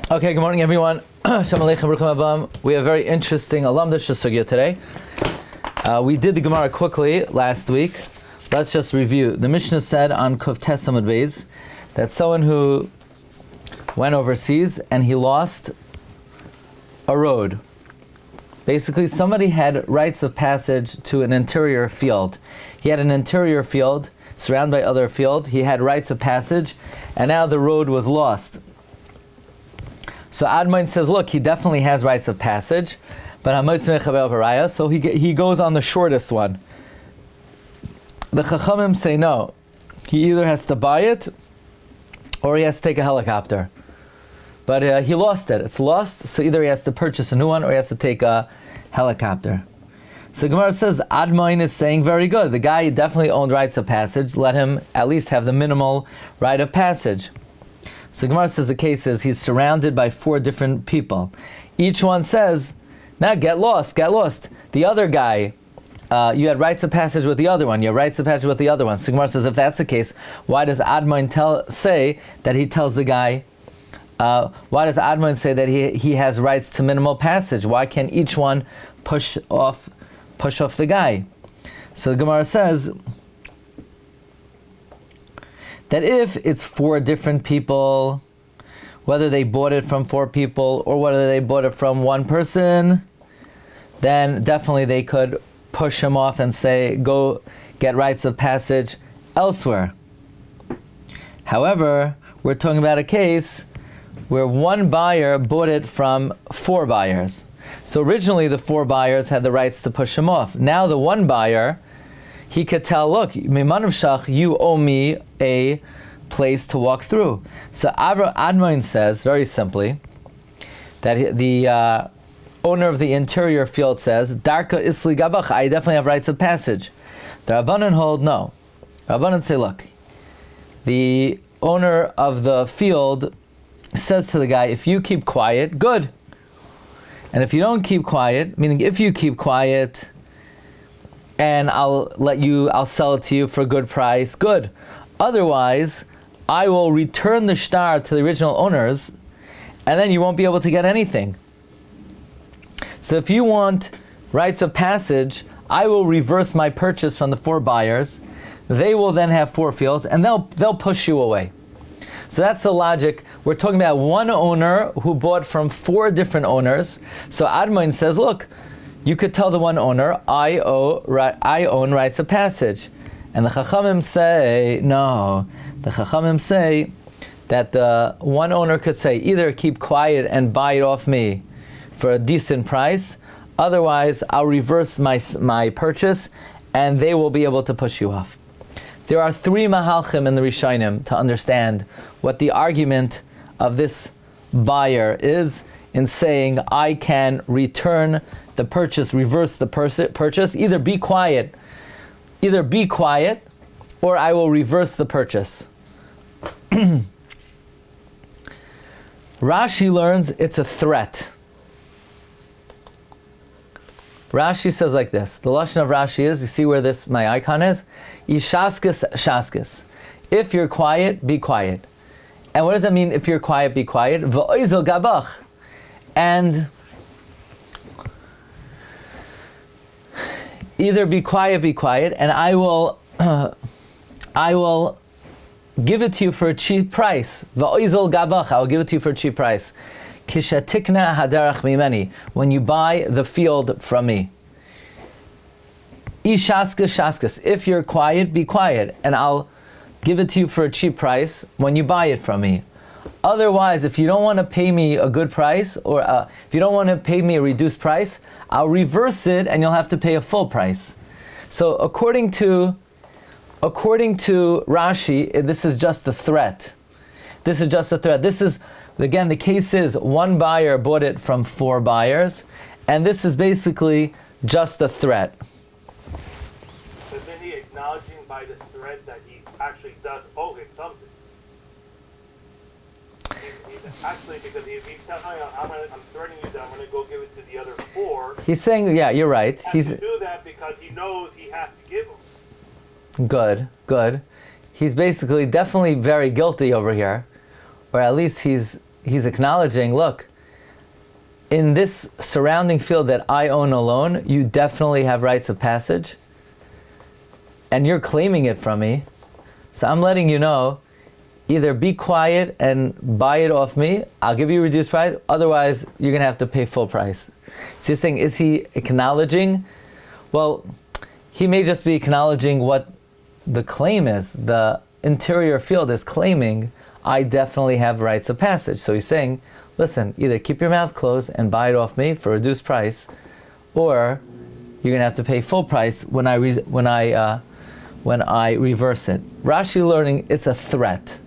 Okay, good morning, everyone. Shalom Aleichem, Baruch Haba. We have a very interesting alumdish Sugya today. We did the Gemara quickly last week. Let's just review. The Mishnah said on Kuf Tes Amud Beis that someone who went overseas and he lost a road. Basically, somebody had rights of passage to an interior field. He had an interior field surrounded by other field. He had rights of passage, and now the road was lost. So Admon says, look, he definitely has rights of passage, but so he goes on the shortest one. The Chachamim say no. He either has to buy it, or he has to take a helicopter. But he lost it. It's lost, so either he has to purchase a new one, or he has to take a helicopter. So Gemara says, Admon is saying, very good. The guy definitely owned rights of passage. Let him at least have the minimal right of passage. So Gemara says the case is he's surrounded by 4 different people. Each one says, now get lost. The other guy, you had rights of passage with the other one. You have rights of passage with the other one. So Gemara says if that's the case, why does Admon say that he tells the guy, why does Admon say that he has rights to minimal passage? Why can't each one push off the guy? So the Gemara says that if it's 4 different people, whether they bought it from 4 people or whether they bought it from one person, then definitely they could push him off and say, go get rights of passage elsewhere. However, we're talking about a case where one buyer bought it from 4 buyers. So originally the 4 buyers had the rights to push him off. Now the one buyer, he could tell, look, you owe me a place to walk through. So Admon says, very simply, that the owner of the interior field says, Darka isli gabach, I definitely have rights of passage. The Rabbanan hold no. Rabbanan say, look, the owner of the field says to the guy, if you keep quiet, good. And if you don't keep quiet, meaning if you keep quiet, and I'll sell it to you for a good price, good. Otherwise, I will return the Shtar to the original owners, and then you won't be able to get anything. So if you want rights of passage, I will reverse my purchase from the 4 buyers. They will then have 4 fields, and they'll push you away. So that's the logic. We're talking about one owner who bought from 4 different owners. So Admon says, look, you could tell the one owner, I own rights of passage. And the Chachamim say, no. The Chachamim say that the one owner could say, either keep quiet and buy it off me for a decent price, otherwise I'll reverse my purchase and they will be able to push you off. There are 3 mahalchim in the Rishonim to understand what the argument of this buyer is in saying, I can return the purchase, reverse the purchase, either be quiet, or I will reverse the purchase. Rashi learns it's a threat. Rashi says like this. The lashon of Rashi is, you see where my icon is? Ishaskis shaskis. If you're quiet, be quiet. And what does that mean, if you're quiet, be quiet? V'oizel gabach. And either be quiet, and I will give it to you for a cheap price. Va'oizel gabach, I will give it to you for a cheap price. Kishatikna hadarach mimeni, when you buy the field from me. Ishaskas shaskas, if you're quiet, be quiet, and I'll give it to you for a cheap price when you buy it from me. Otherwise, if you don't want to pay me a good price, or if you don't want to pay me a reduced price, I'll reverse it and you'll have to pay a full price. So according to Rashi, this is just a threat. This is, again, the case is one buyer bought it from 4 buyers, and this is basically just a threat. But then he acknowledging by the threat that he actually does owe him something. Actually, because he's telling him, I'm threatening you that I'm going to go give it to the other 4. He's saying, yeah, you're right. He's to do that because he knows he has to give them. Good. He's basically definitely very guilty over here, or at least he's he's acknowledging, look, in this surrounding field that I own alone, you definitely have rights of passage, and you're claiming it from me. So I'm letting you know, either be quiet and buy it off me, I'll give you a reduced price, otherwise you're going to have to pay full price. So you're saying, is he acknowledging? Well, he may just be acknowledging what the claim is. The interior field is claiming, I definitely have rights of passage. So he's saying, listen, either keep your mouth closed and buy it off me for a reduced price, or you're going to have to pay full price when I reverse it. Rashi learning, it's a threat.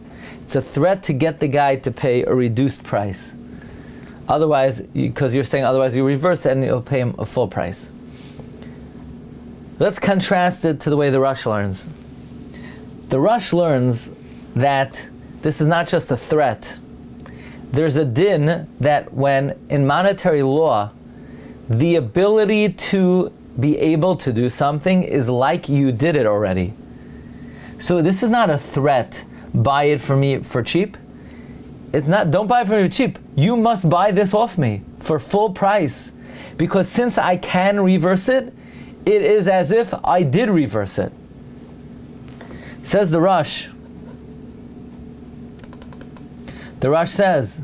It's a threat to get the guy to pay a reduced price. Otherwise, because you're saying otherwise you reverse it and you'll pay him a full price. Let's contrast it to the way the Rosh learns. The Rosh learns that this is not just a threat. There's a din that when in monetary law, the ability to be able to do something is like you did it already. So this is not a threat, buy it for me for cheap. It's not, don't buy it for me cheap. You must buy this off me for full price. Because since I can reverse it, it is as if I did reverse it. Says the Rosh. The Rosh says,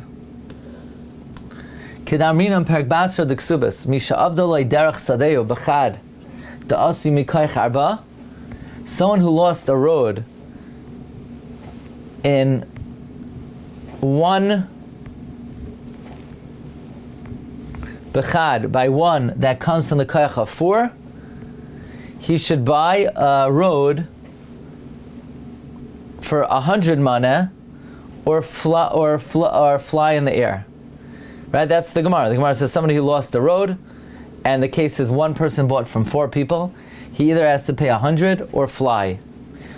Kedamrinam perk basra de ksubas, misha avdolai derech sadeo b'chad da'asi mikaych arba. Someone who lost a road in one b'chad, by one that comes from the koyach of 4, he should buy a road for 100 maneh, or fly in the air. Right? That's the Gemara. The Gemara says somebody who lost a road, and the case is one person bought from 4 people, he either has to pay 100 or fly.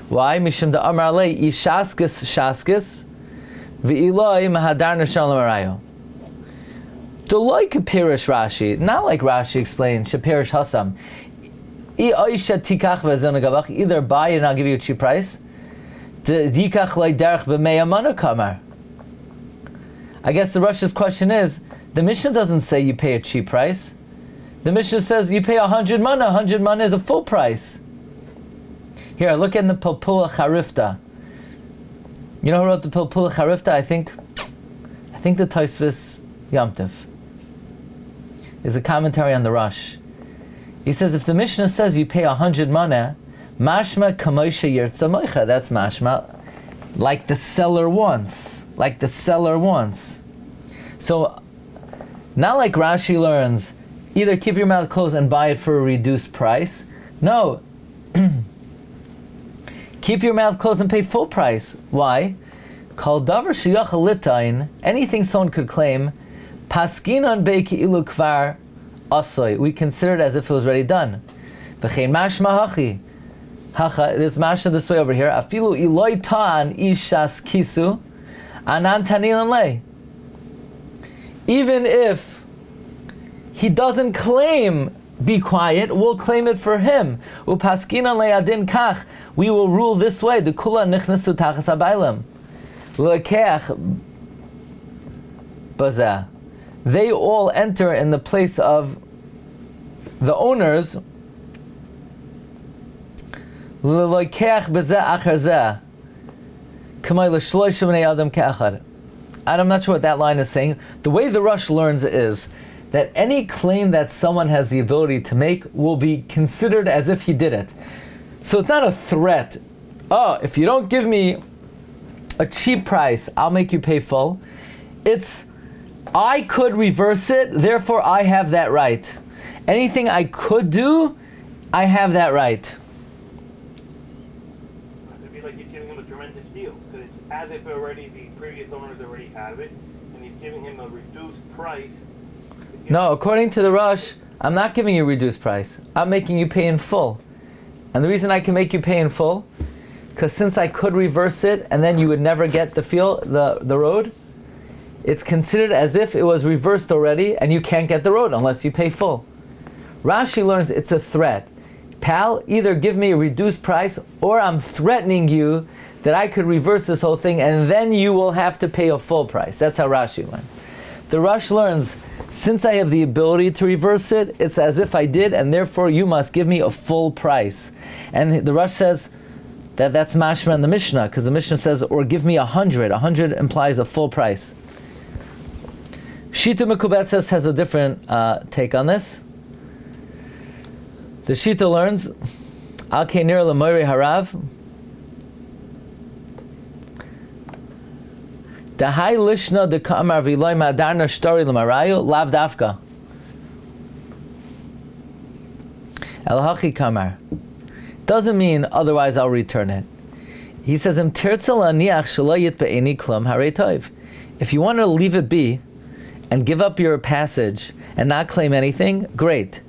Why? Mishum da amar lei ishaskis shaskis v'iloi mahadar nishon l'marayo. Doloi kapirish Rashi, not like Rashi explained, shapirish hasam. Either buy it and I'll give you a cheap price. I guess the Rosh's question is, the Mishnah doesn't say you pay a cheap price. The Mishnah says you pay 100 maneh. 100 maneh is a full price. Here, look in the Pilpula Charifta. You know who wrote the Pilpula Charifta? I think the Tosfos Yomtiv is a commentary on the Rosh. He says if the Mishnah says you pay 100 maneh, mashma kamoisha yirtza moicha. That's mashma, like the seller wants. Like the seller wants. So, not like Rashi learns, either keep your mouth closed and buy it for a reduced price. No. Keep your mouth closed and pay full price. Why? Kol davar sheyach litain, anything someone could claim, paskinon beiki ilu kvar asoy. We consider it as if it was already done. V'chein mashma hachi. Hacha, this mashma this way over here. Afilu iloi ta'an ishas kisu anan tanilan lei. Even if he doesn't claim be quiet, we'll claim it for him. Upaskinan le'adin kach. We will rule this way. The kula nichnasu tachas habaylam. Le'keach bazeh. They all enter in the place of the owners. Le'keach bazeh achar zeh. Kamay l'shloisha b'nei adam ke'achad. I'm not sure what that line is saying. The way the Rosh learns is that any claim that someone has the ability to make will be considered as if he did it. So it's not a threat. Oh, if you don't give me a cheap price, I'll make you pay full. It's, I could reverse it, therefore I have that right. Anything I could do, I have that right. It'd be like he's giving him a tremendous deal, because it's as if already the previous owners already have it, and he's giving him a reduced price. No, according to the Rosh, I'm not giving you a reduced price. I'm making you pay in full. And the reason I can make you pay in full, because since I could reverse it and then you would never get the road, it's considered as if it was reversed already and you can't get the road unless you pay full. Rashi learns it's a threat. pal, either give me a reduced price or I'm threatening you that I could reverse this whole thing and then you will have to pay a full price. That's how Rashi learns. The Rosh learns, since I have the ability to reverse it, it's as if I did, and therefore you must give me a full price. And the Rosh says that that's mashma in the Mishnah, because the Mishnah says, or give me 100. 100 implies a full price. Shita Mekubetzes has a different take on this. The Shita learns, Al Keinir L'Moirei Harav, Dahai lishna de kamar v'loy ma'adarna shtari l'marayu lav dafka. El hachi kamar. Doesn't mean otherwise I'll return it. He says, Im tirtzel aniach shelo yitbe'eni klum harei tov. If you want to leave it be and give up your passage and not claim anything, great.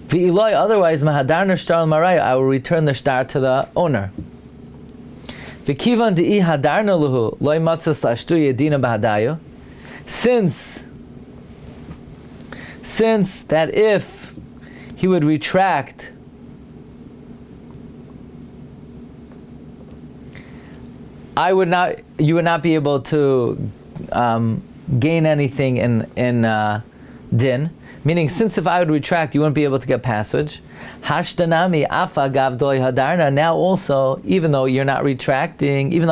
V'iloy, otherwise ma'adarna shtar l'marayu, I will return the shtar to the owner. Since that if he would retract, you would not be able to gain anything in din. Meaning, since if I would retract, you wouldn't be able to get passage. Hashtanami afa gavdoi hadarna. Now also, even though I'm not retracting, loy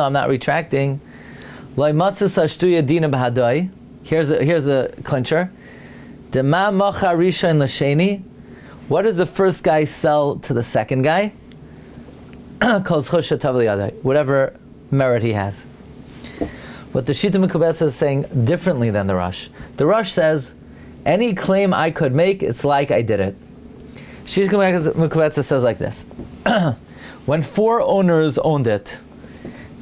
matzas ashtuya dina b'hadoi. Here's a clincher. Dema macha rishon l'sheni. What does the first guy sell to the second guy? Kol zchus shetav liyadai. Whatever merit he has. What the Shita Mekubetzes is saying differently than the Rosh. The Rosh says, any claim I could make, it's like I did it. Shita Mekubetzes says like this. When 4 owners owned it,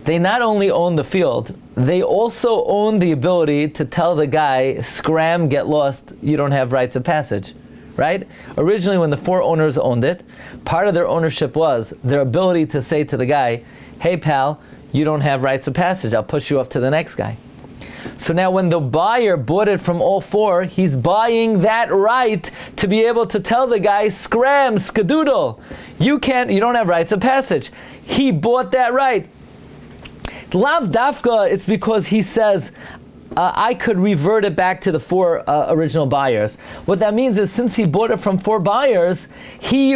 they not only owned the field, they also owned the ability to tell the guy, scram, get lost, you don't have rights of passage. Right? Originally when the 4 owners owned it, part of their ownership was their ability to say to the guy, hey pal, you don't have rights of passage, I'll push you up to the next guy. So now when the buyer bought it from all 4, he's buying that right to be able to tell the guy, scram, skadoodle, you don't have rights of passage. He bought that right. Lav dafka, it's because he says, I could revert it back to the 4 original buyers. What that means is, since he bought it from 4 buyers, he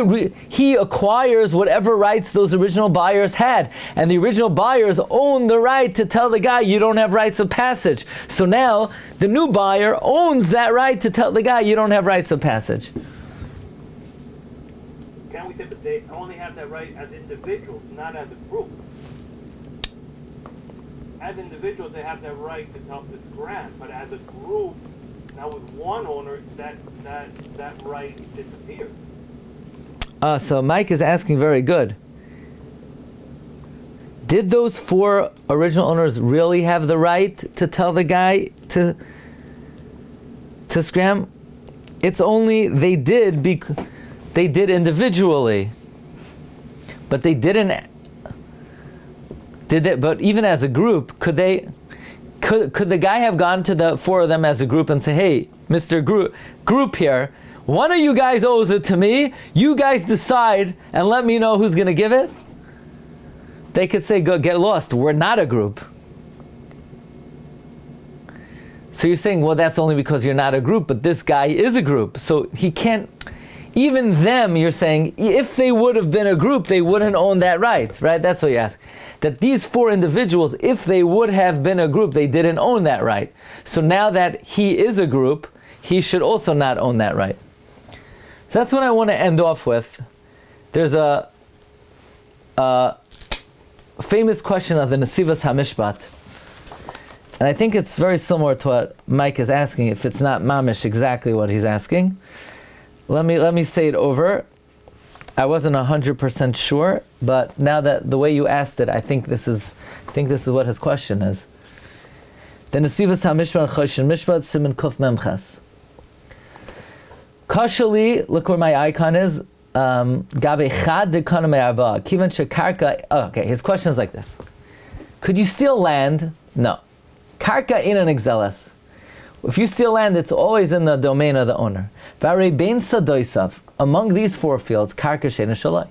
acquires whatever rights those original buyers had. And the original buyers own the right to tell the guy, you don't have rights of passage. So now, the new buyer owns that right to tell the guy, you don't have rights of passage. Can we say that they only have that right as individuals, not as a group? As individuals, they have that right to tell this grant, but as a group, now with one owner, that right disappears. So Mike is asking very good. Did those 4 original owners really have the right to tell the guy to scram? It's only they did individually, but they didn't. But even as a group, could the guy have gone to the 4 of them as a group and say, hey, Mr. Group here, one of you guys owes it to me, you guys decide and let me know who's going to give it? They could say, go get lost, we're not a group. So you're saying, well, that's only because you're not a group, but this guy is a group, so he can't. Even them, you're saying, if they would have been a group, they wouldn't own that right? That's what you ask. That these 4 individuals, if they would have been a group, they didn't own that right. So now that he is a group, he should also not own that right. So that's what I want to end off with. There's a famous question of the Nesivas HaMishpat. And I think it's very similar to what Mike is asking, if it's not mamish exactly what he's asking. Let me say it over. I wasn't 100% sure, but now that the way you asked it, I think this is what his question is. The Nesivas HaMishpat Choshen Mishpat Siman Kuf Memches. Kashali, look where my icon is. Gabe Chad Dekana Me'arba. Kivan Shekarka. Okay, his question is like this: could you steal land? No. Karka in an exeles. If you steal land, it's always in the domain of the owner. Vare bein sadoisav. among these 4 fields, karka she'eina shalai,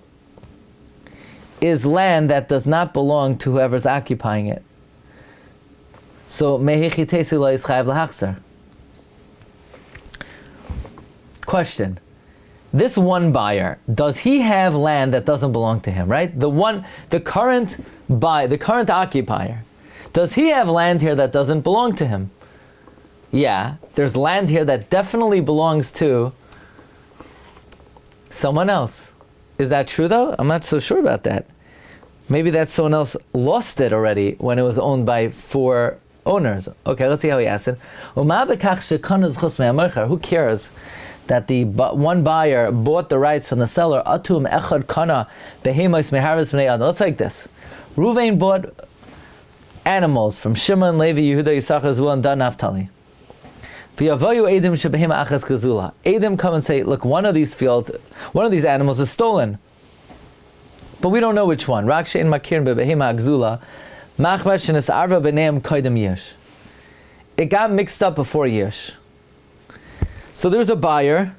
is land that does not belong to whoever's occupying it. So, mehechi tesu lo yischayev lahachzer. Question. This one buyer, does he have land that doesn't belong to him, right? The current occupier, does he have land here that doesn't belong to him? Yeah, there's land here that definitely belongs to someone else. Is that true though? I'm not so sure about that. Maybe that someone else lost it already when it was owned by 4 owners. Okay, let's see how he asks it. Who cares that the one buyer bought the rights from the seller? Atum echad kana behemos meharis bnei adam. Let's take this. Ruvain bought animals from Shimon, Levi, Yehuda, Yisachar, Zebulun, and Dan, Naphtali. V'yavoyu edim shebehema achas kazula. Edim come and say, look, one of these animals is stolen, but we don't know which one. Rak she'en makirin bebehema agzula, machmas shenisarva b'neim koydem yesh. It got mixed up before yesh. So there's a buyer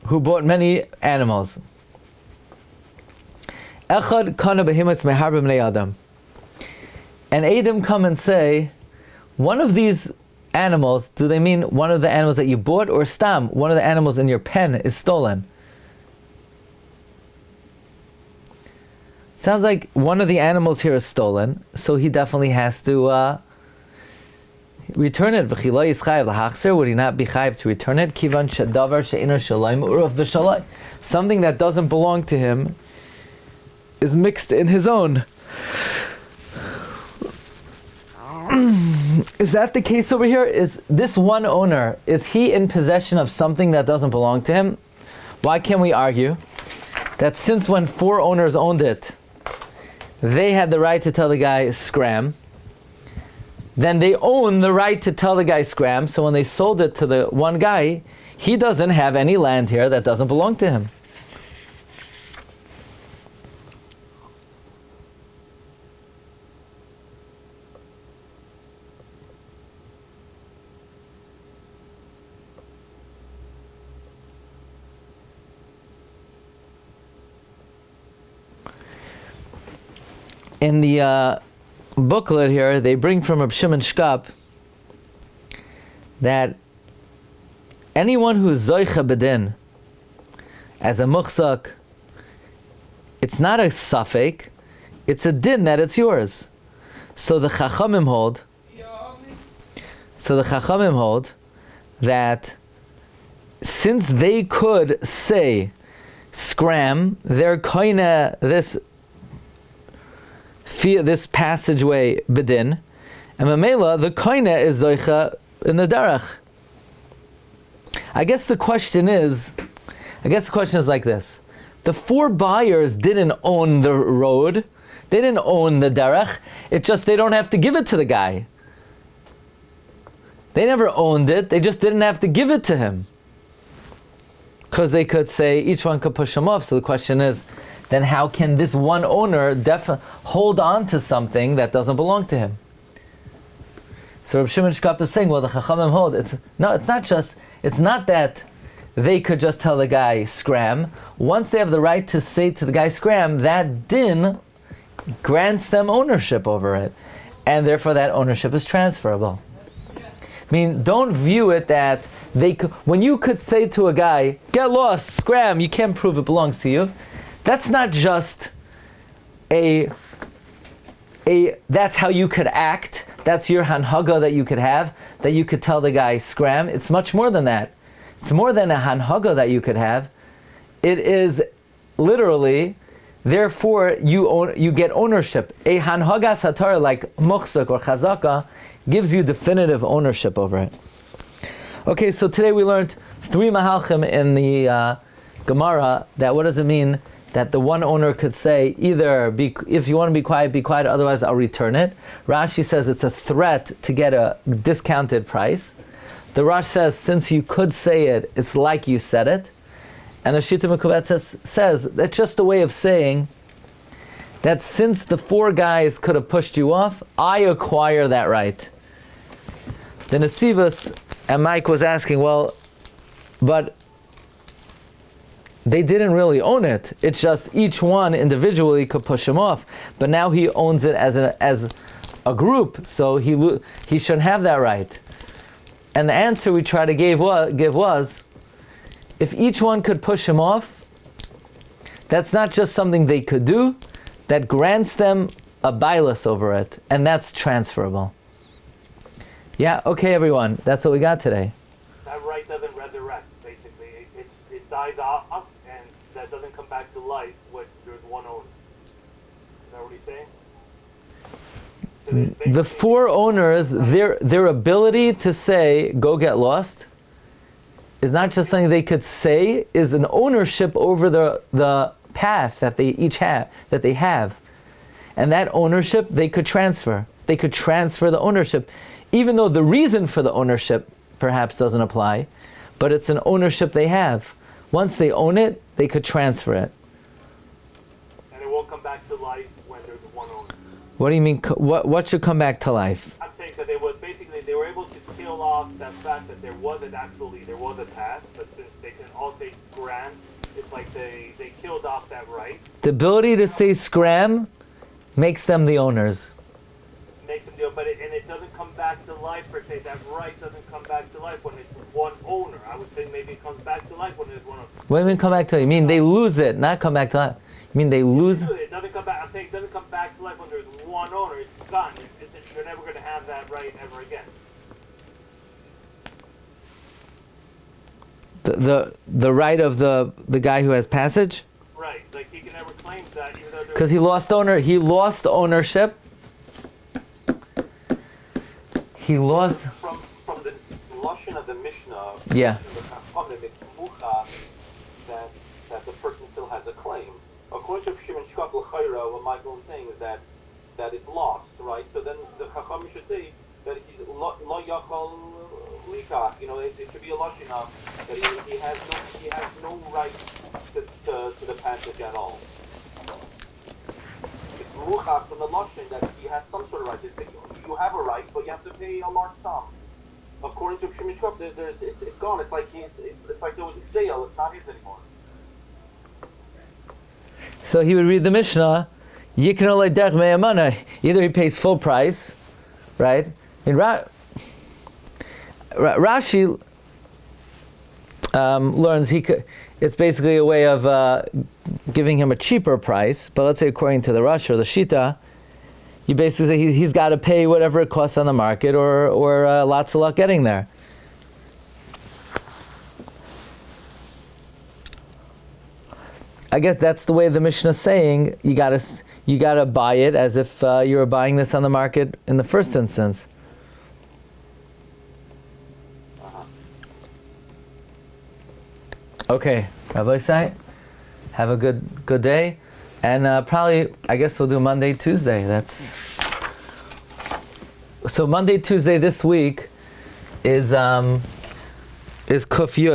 who bought many animals. Echad kana behemoths meharba bnei adam. And Adam come and say, one of these animals, do they mean one of the animals that you bought, or stam, one of the animals in your pen is stolen? Sounds like one of the animals here is stolen, so he definitely has to return it. Would he not be chayav to return it? Kivan shedavar she'eino shalai mu'urav b'shalai. Something that doesn't belong to him is mixed in his own. Is that the case over here? Is this one owner, is he in possession of something that doesn't belong to him? Why can't we argue that since when 4 owners owned it, they had the right to tell the guy scram, then they own the right to tell the guy scram, so when they sold it to the one guy, he doesn't have any land here that doesn't belong to him. In the booklet here, they bring from Reb Shimon Shkop that anyone who is zoicha b'din as a muchzak, it's not a safek, it's a din that it's yours. So the Chachamim hold that since they could say scram, they're koine this passageway b'din, and Mamela, the koine is zoicha in the darach. I guess the question is like this. The 4 buyers didn't own the road. They didn't own the darach. It's just they don't have to give it to the guy. They never owned it. They just didn't have to give it to him. Because they could say, each one could push him off. So the question is, then how can this one owner hold on to something that doesn't belong to him? So Reb Shimon Shkop is saying, well, the Chachamim hold, it's not that they could just tell the guy scram. Once they have the right to say to the guy scram, that din grants them ownership over it. And therefore that ownership is transferable. I mean, don't view it that when you could say to a guy, get lost, scram, you can't prove it belongs to you. That's not just that's how you could act, that's your hanhaga that you could have, that you could tell the guy scram. It's much more than that. It's more than a hanhaga that you could have. It is literally, therefore you get ownership. A hanhaga satar like muchzak or chazaka gives you definitive ownership over it. Okay, so today we learned 3 mahalchim in the Gemara. That what does it mean? That the one owner could say, either if you want to be quiet, otherwise I'll return it. Rashi says it's a threat to get a discounted price. The Rosh says, since you could say it, it's like you said it. And the Shita Mekuvet says that's just a way of saying that since the four guys could have pushed you off, I acquire that right. The Nesivos and Mike was asking, well, but they didn't really own it. It's just each one individually could push him off. But now he owns it as a group, so he shouldn't have that right. And the answer we tried to give was, if each one could push him off, that's not just something they could do, that grants them a bailus over it, and that's transferable. Yeah, okay everyone, that's what we got today. That right doesn't resurrect, basically. It dies off, and that doesn't come back to life when there's one owner. Is that what he's saying? The four owners, their ability to say, go get lost, is not just something they could say, is an ownership over the path that they each have, that they have. And that ownership they could transfer. They could transfer the ownership, even though the reason for the ownership perhaps doesn't apply, but it's an ownership they have. Once they own it, they could transfer it. And it won't come back to life when there's one owner. What do you mean, what should come back to life? I'm saying that they were able to kill off that fact that there was a path, but since they can all say scram, it's like they killed off that right. The ability to say scram makes them the owners. Makes them deal, but it doesn't come back to life per se. That right doesn't come back to life when it's one owner. I would say maybe it comes back to life when there's one owner. What do you mean come back to life? You mean they lose it, not come back to life? You mean they lose? It doesn't come back. I'm saying it doesn't come back to life when there's one owner. It's gone. You're never going to have that right ever again. The right of the guy who has passage? Right. Like he can never claim that, even though because he lost ownership. He lost from the lashon of the Mishnah. Yeah. That the person still has a claim. According to Shimon Shkak L'Chayra, what Michael is saying is that it's lost, right? So then the Chacham should say that he's lo yachal likach. You know, it should be a lashon of that he has no right to the passage at all. It's muchach from the lashon that he has some sort of right. You have a right, but you have to pay a large sum. According to Shimon Shkak, it's gone. It's like there was a sale. It's not his anymore. So he would read the Mishnah, Yikno Le'derech Me'amana. Either he pays full price, right? In Rashi learns it's basically a way of giving him a cheaper price. But let's say according to the Rashi or the Shita, you basically say he's got to pay whatever it costs on the market, or lots of luck getting there. I guess that's the way the Mishnah is saying. You gotta buy it as if you were buying this on the market in the first instance. Okay, Rabbi Say, have a good day, and probably I guess we'll do Monday, Tuesday. So Monday, Tuesday this week is Kuf Yud.